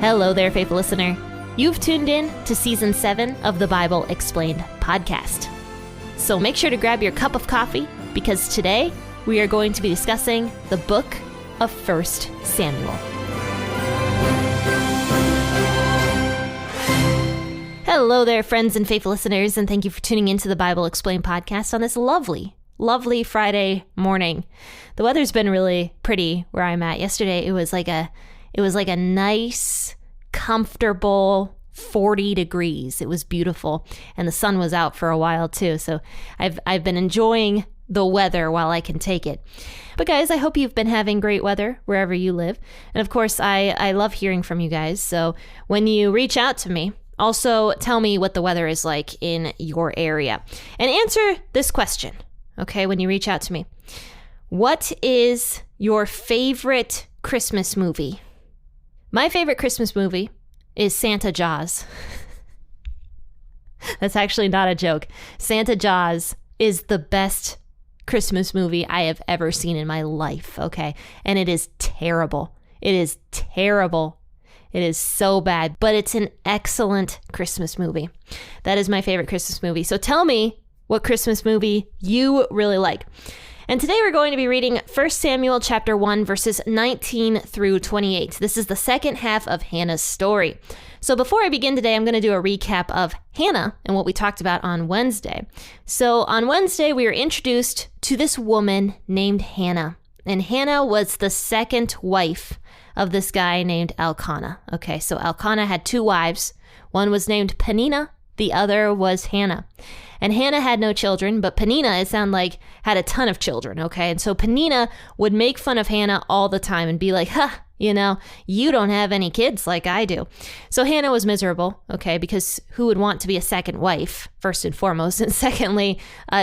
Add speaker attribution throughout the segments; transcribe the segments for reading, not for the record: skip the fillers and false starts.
Speaker 1: Hello there, faithful listener. You've tuned in to Season 7 of the Bible Explained podcast. So make sure to grab your cup of coffee because today we are going to be discussing the book of 1 Samuel. Hello there, friends and faithful listeners, and thank you for tuning into the Bible Explained podcast on this lovely Friday morning. The weather's been really pretty where I'm at. Yesterday it was like a nice, comfortable 40 degrees. It was beautiful, and the sun was out for a while too. So I've been enjoying the weather while I can take it. But guys, I hope you've been having great weather wherever you live. And of course, I love hearing from you guys. So when you reach out to me, also tell me what the weather is like in your area and answer this question. Okay, when you reach out to me, what is your favorite Christmas movie? My favorite Christmas movie is Santa Jaws. That's actually not a joke. Santa Jaws is the best Christmas movie I have ever seen in my life, okay? And it is terrible. It is terrible. It is so bad, but it's an excellent Christmas movie. That is my favorite Christmas movie. So tell me what Christmas movie you really like. And today we're going to be reading 1 Samuel chapter 1, verses 19 through 28. This is the second half of Hannah's story. So before I begin today, I'm going to do a recap of Hannah and what we talked about on Wednesday. So on Wednesday, we were introduced to this woman named Hannah. And Hannah was the second wife of this guy named Elkanah. Okay, so Elkanah had two wives. One was named Peninnah, the other was Hannah. And Hannah had no children, but Peninnah, it sounded like, had a ton of children, okay? And so Peninnah would make fun of Hannah all the time and be like, you don't have any kids like I do. So Hannah was miserable, okay, because who would want to be a second wife, first and foremost? And secondly,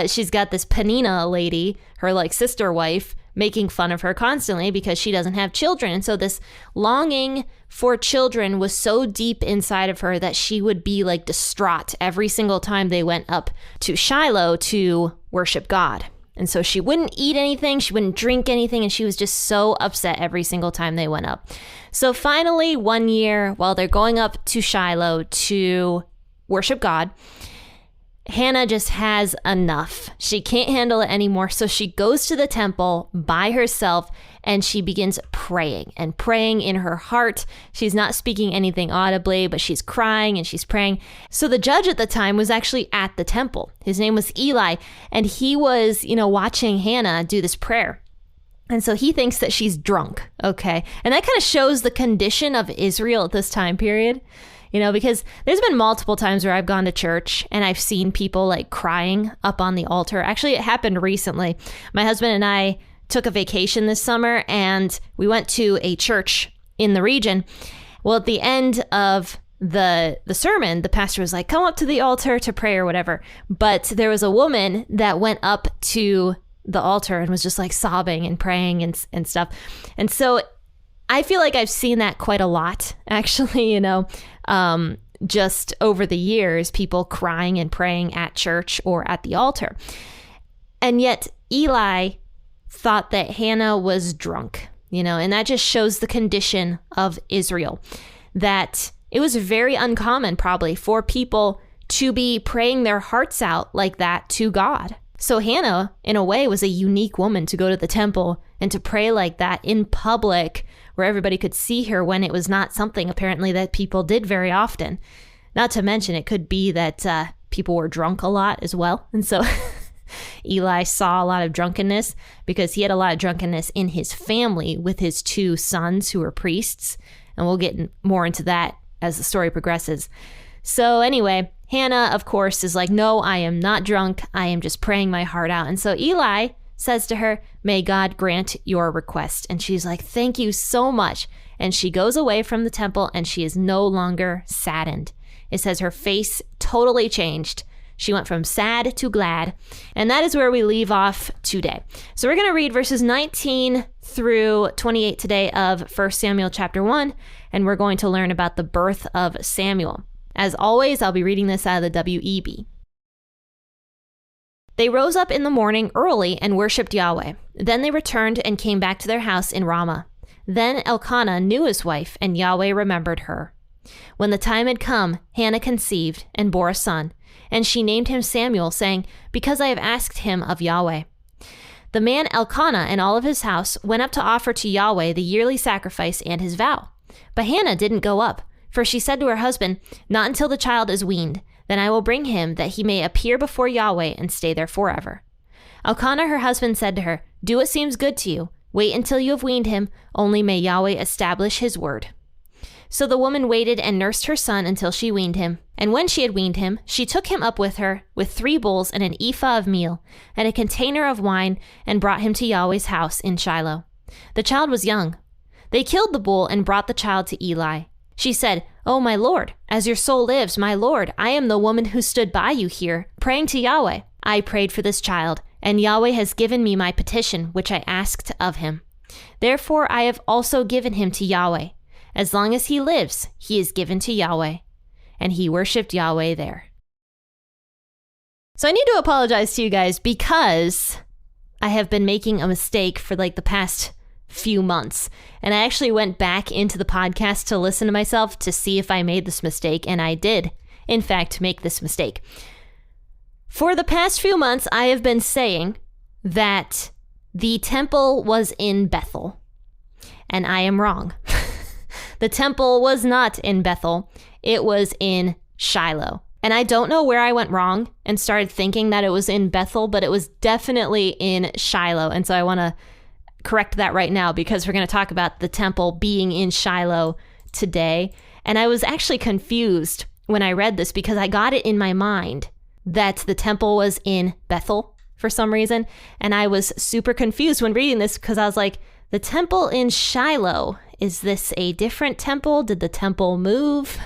Speaker 1: she's got this Peninnah lady, her sister wife, making fun of her constantly because she doesn't have children. And so this longing for children was so deep inside of her that she would be distraught every single time they went up to Shiloh to worship God. And so she wouldn't eat anything, she wouldn't drink anything, and she was just so upset every single time they went up. So finally, one year, while they're going up to Shiloh to worship God, Hannah just has enough. She can't handle it anymore. So she goes to the temple by herself and she begins praying in her heart. She's not speaking anything audibly, but she's crying and she's praying. So the judge at the time was actually at the temple. His name was Eli, and he was, watching Hannah do this prayer. And so he thinks that she's drunk, okay? And that kind of shows the condition of Israel at this time period. Because there's been multiple times where I've gone to church and I've seen people crying up on the altar. Actually, it happened recently. My husband and I took a vacation this summer and we went to a church in the region. Well, at the end of the sermon, the pastor was like, come up to the altar to pray or whatever. But there was a woman that went up to the altar and was just sobbing and praying and stuff. And so I feel like I've seen that quite a lot, actually, just over the years, people crying and praying at church or at the altar. And yet Eli thought that Hannah was drunk, and that just shows the condition of Israel, that it was very uncommon probably for people to be praying their hearts out like that to God. So Hannah, in a way, was a unique woman to go to the temple and to pray like that in public where everybody could see her, when it was not something apparently that people did very often. Not to mention, it could be that people were drunk a lot as well. And so Eli saw a lot of drunkenness because he had a lot of drunkenness in his family with his two sons who were priests. And we'll get more into that as the story progresses. So anyway, Hannah, of course, is like, no, I am not drunk. I am just praying my heart out. And so Eli says to her, may God grant your request. And she's like, thank you so much. And she goes away from the temple and she is no longer saddened. It says her face totally changed. She went from sad to glad. And that is where we leave off today. So we're going to read verses 19 through 28 today of 1 Samuel chapter 1. And we're going to learn about the birth of Samuel. As always, I'll be reading this out of the WEB. They rose up in the morning early and worshipped Yahweh. Then they returned and came back to their house in Ramah. Then Elkanah knew his wife, and Yahweh remembered her. When the time had come, Hannah conceived and bore a son, and she named him Samuel, saying, "Because I have asked him of Yahweh." The man Elkanah and all of his house went up to offer to Yahweh the yearly sacrifice and his vow. But Hannah didn't go up, for she said to her husband, "Not until the child is weaned, then I will bring him, that he may appear before Yahweh and stay there forever." Elkanah, her husband, said to her, "Do what seems good to you. Wait until you have weaned him, only may Yahweh establish his word." So the woman waited and nursed her son until she weaned him. And when she had weaned him, she took him up with her with 3 bulls and an ephah of meal and a container of wine, and brought him to Yahweh's house in Shiloh. The child was young. They killed the bull and brought the child to Eli. She said, "Oh, my lord, as your soul lives, my lord, I am the woman who stood by you here, praying to Yahweh. I prayed for this child, and Yahweh has given me my petition, which I asked of him. Therefore I have also given him to Yahweh. As long as he lives, he is given to Yahweh." And he worshipped Yahweh there. So I need to apologize to you guys because I have been making a mistake for like the past few months. And I actually went back into the podcast to listen to myself to see if I made this mistake. And I did, in fact, make this mistake. For the past few months, I have been saying that the temple was in Bethel. And I am wrong. The temple was not in Bethel. It was in Shiloh. And I don't know where I went wrong and started thinking that it was in Bethel, but it was definitely in Shiloh. And so I want to correct that right now because we're going to talk about the temple being in Shiloh today. And I was actually confused when I read this because I got it in my mind that the temple was in Bethel for some reason. And I was super confused when reading this because I was like, the temple in Shiloh, is this a different temple? Did the temple move?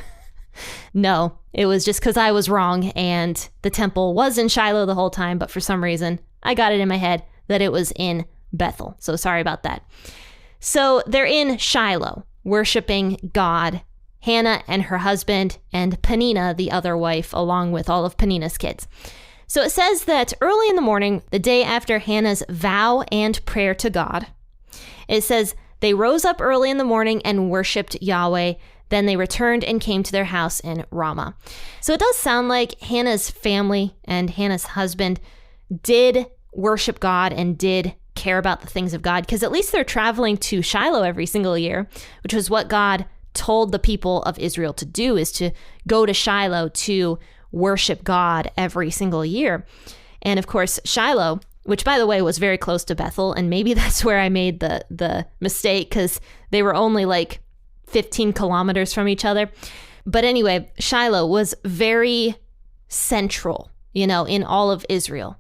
Speaker 1: No, it was just because I was wrong and the temple was in Shiloh the whole time, but for some reason I got it in my head that it was in Bethel. So sorry about that. So they're in Shiloh, worshiping God, Hannah and her husband, and Peninnah, the other wife, along with all of Peninnah's kids. So it says that early in the morning, the day after Hannah's vow and prayer to God, it says, they rose up early in the morning and worshipped Yahweh. Then they returned and came to their house in Ramah. So it does sound like Hannah's family and Hannah's husband did worship God and did care about the things of God, because at least they're traveling to Shiloh every single year, which was what God told the people of Israel to do, is to go to Shiloh to worship God every single year. And of course, Shiloh, which by the way was very close to Bethel, and maybe that's where I made the mistake because they were only like 15 kilometers from each other. But anyway, Shiloh was very central, in all of Israel.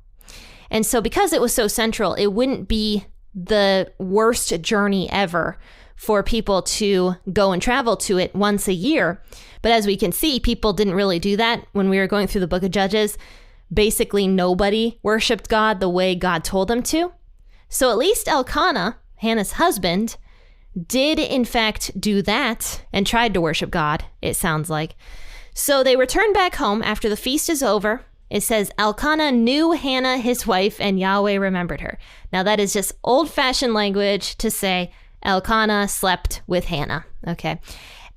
Speaker 1: And so because it was so central, it wouldn't be the worst journey ever for people to go and travel to it once a year. But as we can see, people didn't really do that when we were going through the book of Judges. Basically, nobody worshiped God the way God told them to. So at least Elkanah, Hannah's husband, did in fact do that and tried to worship God, it sounds like. So they returned back home after the feast is over. It says, Elkanah knew Hannah, his wife, and Yahweh remembered her. Now that is just old-fashioned language to say Elkanah slept with Hannah, okay?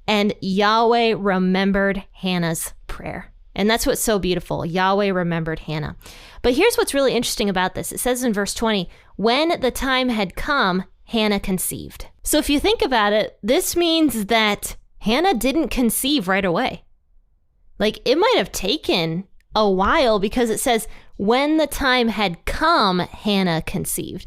Speaker 1: And Yahweh remembered Hannah's prayer. And that's what's so beautiful. Yahweh remembered Hannah. But here's what's really interesting about this. It says in verse 20, when the time had come, Hannah conceived. So if you think about it, this means that Hannah didn't conceive right away. Like, it might have taken a while because it says, when the time had come, Hannah conceived.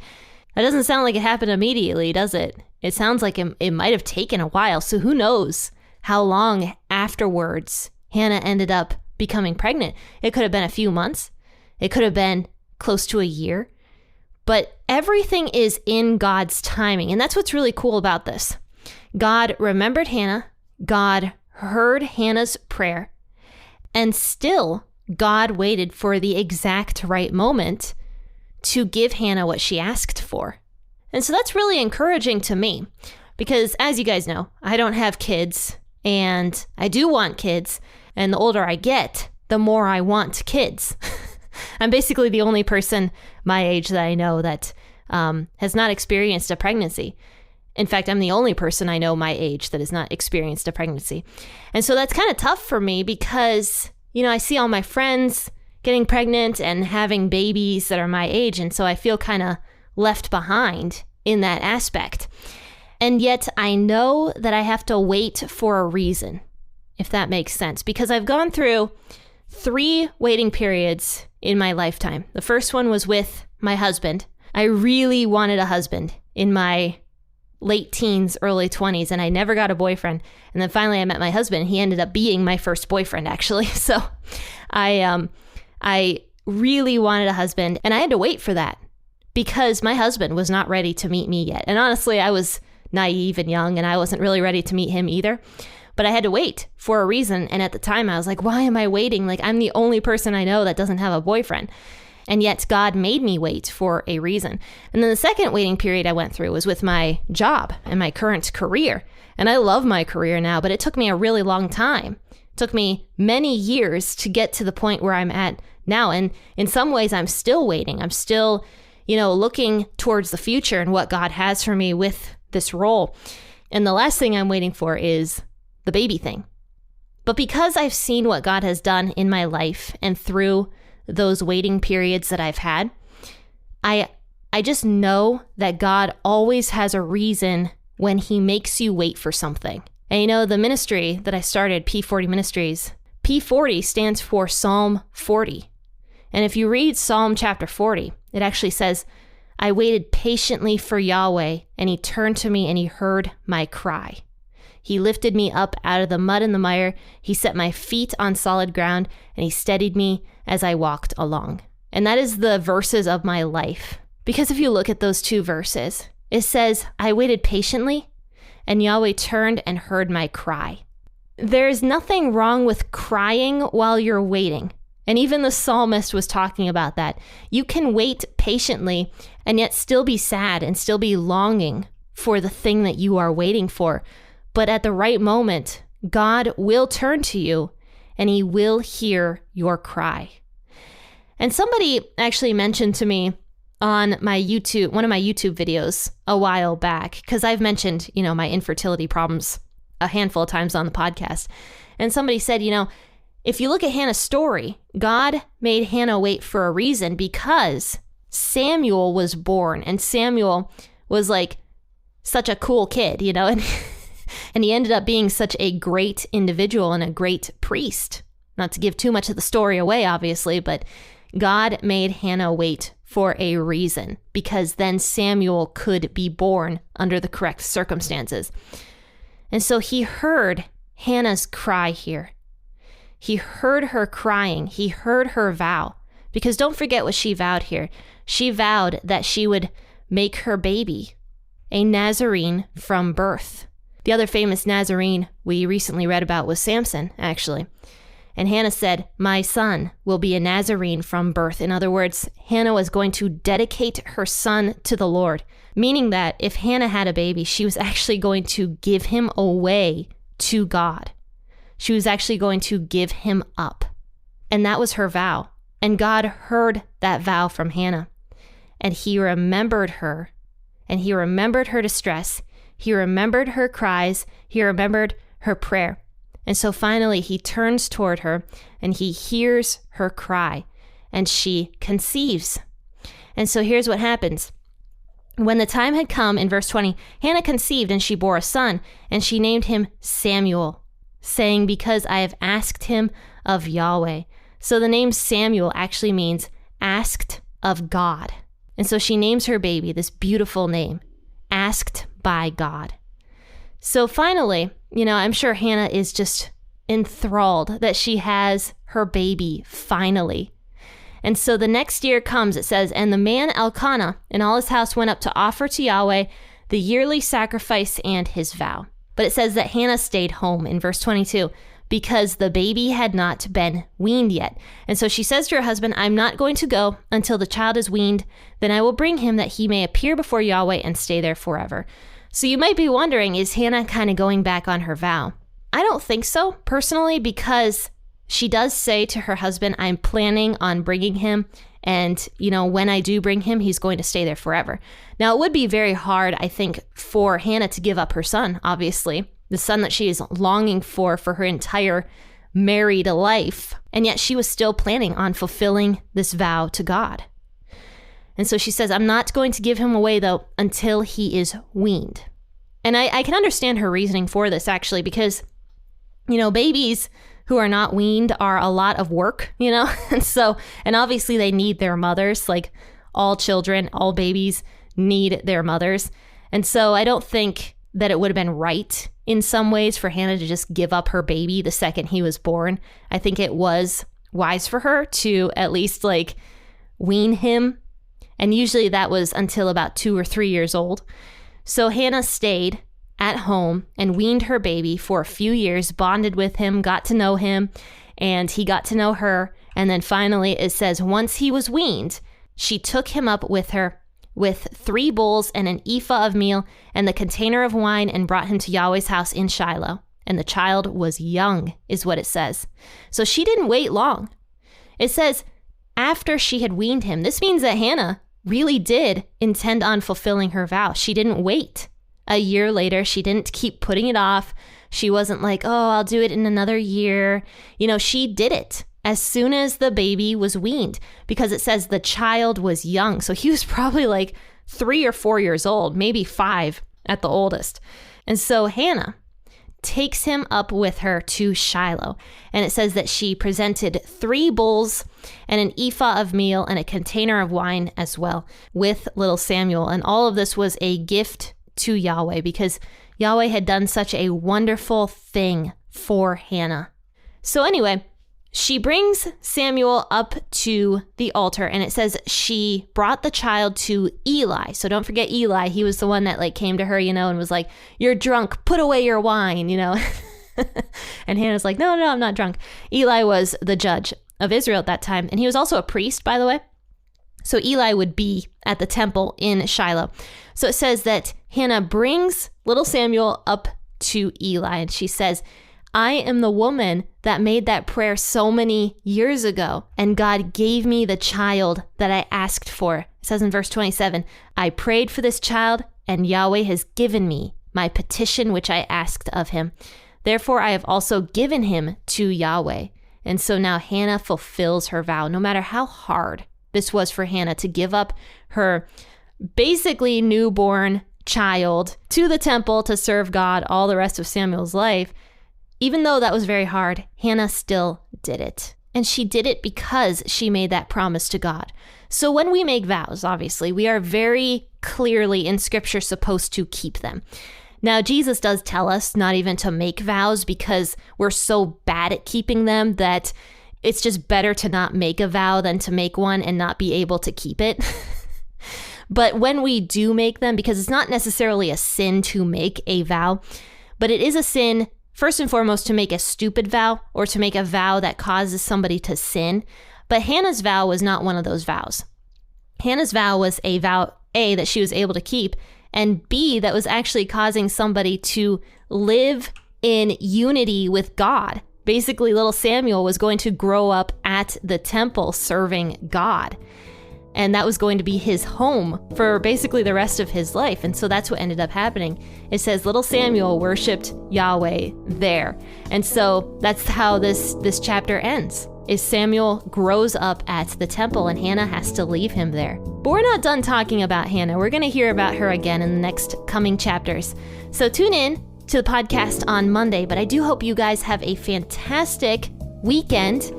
Speaker 1: That doesn't sound like it happened immediately, does it? It sounds like it might have taken a while. So who knows how long afterwards Hannah ended up becoming pregnant. It could have been a few months. It could have been close to a year. But everything is in God's timing. And that's what's really cool about this. God remembered Hannah. God heard Hannah's prayer. And still, God waited for the exact right moment to give Hannah what she asked for. And so that's really encouraging to me. Because as you guys know, I don't have kids. And I do want kids. And the older I get, the more I want kids. I'm basically the only person my age that I know that has not experienced a pregnancy. In fact, I'm the only person I know my age that has not experienced a pregnancy. And so that's kind of tough for me because, I see all my friends getting pregnant and having babies that are my age. And so I feel kind of left behind in that aspect. And yet I know that I have to wait for a reason, if that makes sense, because I've gone through 3 waiting periods in my lifetime. The first one was with my husband. I really wanted a husband in my late teens, early 20s, and I never got a boyfriend. And then finally I met my husband. He ended up being my first boyfriend, actually. So I really wanted a husband, and I had to wait for that because my husband was not ready to meet me yet. And honestly, I was naive and young, and I wasn't really ready to meet him either. But I had to wait for a reason. And at the time I was like, why am I waiting? Like, I'm the only person I know that doesn't have a boyfriend. And yet God made me wait for a reason. And then the second waiting period I went through was with my job and my current career. And I love my career now, but it took me a really long time. It took me many years to get to the point where I'm at now. And in some ways I'm still waiting. I'm still, looking towards the future and what God has for me with this role. And the last thing I'm waiting for is the baby thing. But because I've seen what God has done in my life and through those waiting periods that I've had, I just know that God always has a reason when he makes you wait for something. And the ministry that I started, P40 Ministries, P40 stands for Psalm 40. And if you read Psalm chapter 40, it actually says, I waited patiently for Yahweh, and he turned to me and he heard my cry. He lifted me up out of the mud and the mire. He set my feet on solid ground, and he steadied me as I walked along. And that is the verses of my life. Because if you look at those 2 verses, it says, I waited patiently, and Yahweh turned and heard my cry. There is nothing wrong with crying while you're waiting. And even the psalmist was talking about that. You can wait patiently and yet still be sad and still be longing for the thing that you are waiting for. But at the right moment, God will turn to you and he will hear your cry. And somebody actually mentioned to me on my YouTube, one of my YouTube videos a while back, because I've mentioned, my infertility problems a handful of times on the podcast. And somebody said, if you look at Hannah's story, God made Hannah wait for a reason because Samuel was born, and Samuel was like such a cool kid, and he ended up being such a great individual and a great priest. Not to give too much of the story away, obviously, but God made Hannah wait for a reason because then Samuel could be born under the correct circumstances. And so he heard Hannah's cry here. He heard her crying. He heard her vow. Because don't forget what she vowed here. She vowed that she would make her baby a Nazarene from birth. The other famous Nazarene we recently read about was Samson, actually. And Hannah said, my son will be a Nazarene from birth. In other words, Hannah was going to dedicate her son to the Lord, meaning that if Hannah had a baby, she was actually going to give him away to God. She was actually going to give him up. And that was her vow. And God heard that vow from Hannah. And he remembered her. And he remembered her distress. He remembered her cries. He remembered her prayer. And so finally he turns toward her and he hears her cry. And she conceives. And so here's what happens. When the time had come, in verse 20, Hannah conceived and she bore a son. And she named him Samuel, saying, because I have asked him of Yahweh. So the name Samuel actually means asked of God. And so she names her baby this beautiful name, asked by God. So finally, I'm sure Hannah is just enthralled that she has her baby finally. And so the next year comes, it says, and the man Elkanah and all his house went up to offer to Yahweh the yearly sacrifice and his vow. But it says that Hannah stayed home in verse 22 because the baby had not been weaned yet. And so she says to her husband, I'm not going to go until the child is weaned. Then I will bring him that he may appear before Yahweh and stay there forever. So you might be wondering, is Hannah kind of going back on her vow? I don't think so, personally, because she does say to her husband, I'm planning on bringing him And, when I do bring him, he's going to stay there forever. Now, it would be very hard, I think, for Hannah to give up her son, obviously, the son that she is longing for her entire married life. And yet she was still planning on fulfilling this vow to God. And so she says, I'm not going to give him away, though, until he is weaned. And I can understand her reasoning for this, actually, because, babies who are not weaned are a lot of work, and obviously they need their mothers, like all children, all babies need their mothers. And so I don't think that it would have been right in some ways for Hannah to just give up her baby the second he was born. I think it was wise for her to at least wean him. And usually that was until about 2 or 3 years old. So Hannah stayed at home and weaned her baby for a few years, bonded with him, got to know him, and he got to know her. And then finally it says, once he was weaned, she took him up with her with 3 bulls and an ephah of meal and the container of wine and brought him to Yahweh's house in Shiloh. And the child was young, is what it says. So she didn't wait long. It says after she had weaned him. This means that Hannah really did intend on fulfilling her vow. She didn't wait. A year later, she didn't keep putting it off. She wasn't like, oh, I'll do it in another year. She did it as soon as the baby was weaned, because it says the child was young. So he was probably 3 or 4 years old, maybe 5 at the oldest. And so Hannah takes him up with her to Shiloh. And it says that she presented 3 bulls and an ephah of meal and a container of wine as well with little Samuel. And all of this was a gift to Yahweh because Yahweh had done such a wonderful thing for Hannah. So anyway, she brings Samuel up to the altar, and it says she brought the child to Eli. So don't forget Eli. He was the one that came to her, and was like, you're drunk, put away your wine, And Hannah's like, no, I'm not drunk. Eli was the judge of Israel at that time, and he was also a priest, by the way. So Eli would be at the temple in Shiloh. So it says that Hannah brings little Samuel up to Eli, and she says, I am the woman that made that prayer so many years ago, and God gave me the child that I asked for. It says in verse 27, I prayed for this child, and Yahweh has given me my petition which I asked of him. Therefore, I have also given him to Yahweh. And so now Hannah fulfills her vow, no matter how hard this was for Hannah to give up her basically newborn child to the temple to serve God all the rest of Samuel's life. Even though that was very hard, Hannah still did it. And she did it because she made that promise to God. So when we make vows, obviously, we are very clearly in Scripture supposed to keep them. Now, Jesus does tell us not even to make vows because we're so bad at keeping them that it's just better to not make a vow than to make one and not be able to keep it. But when we do make them, because it's not necessarily a sin to make a vow, but it is a sin, first and foremost, to make a stupid vow or to make a vow that causes somebody to sin. But Hannah's vow was not one of those vows. Hannah's vow was a vow, A, that she was able to keep, and B, that was actually causing somebody to live in unity with God. Basically, little Samuel was going to grow up at the temple serving God. And that was going to be his home for basically the rest of his life. And so that's what ended up happening. It says little Samuel worshiped Yahweh there. And so that's how this chapter ends, is Samuel grows up at the temple and Hannah has to leave him there. But we're not done talking about Hannah. We're going to hear about her again in the next coming chapters. So tune in to the podcast on Monday. But I do hope you guys have a fantastic weekend.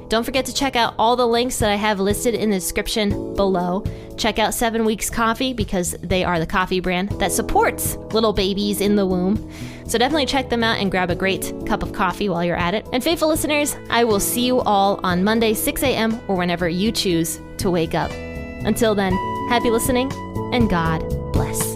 Speaker 1: Don't forget to check out all the links that I have listed in the description below. Check out 7 Weeks Coffee because they are the coffee brand that supports little babies in the womb. So definitely check them out and grab a great cup of coffee while you're at it. And faithful listeners, I will see you all on Monday, 6 a.m. or whenever you choose to wake up. Until then, happy listening and God bless.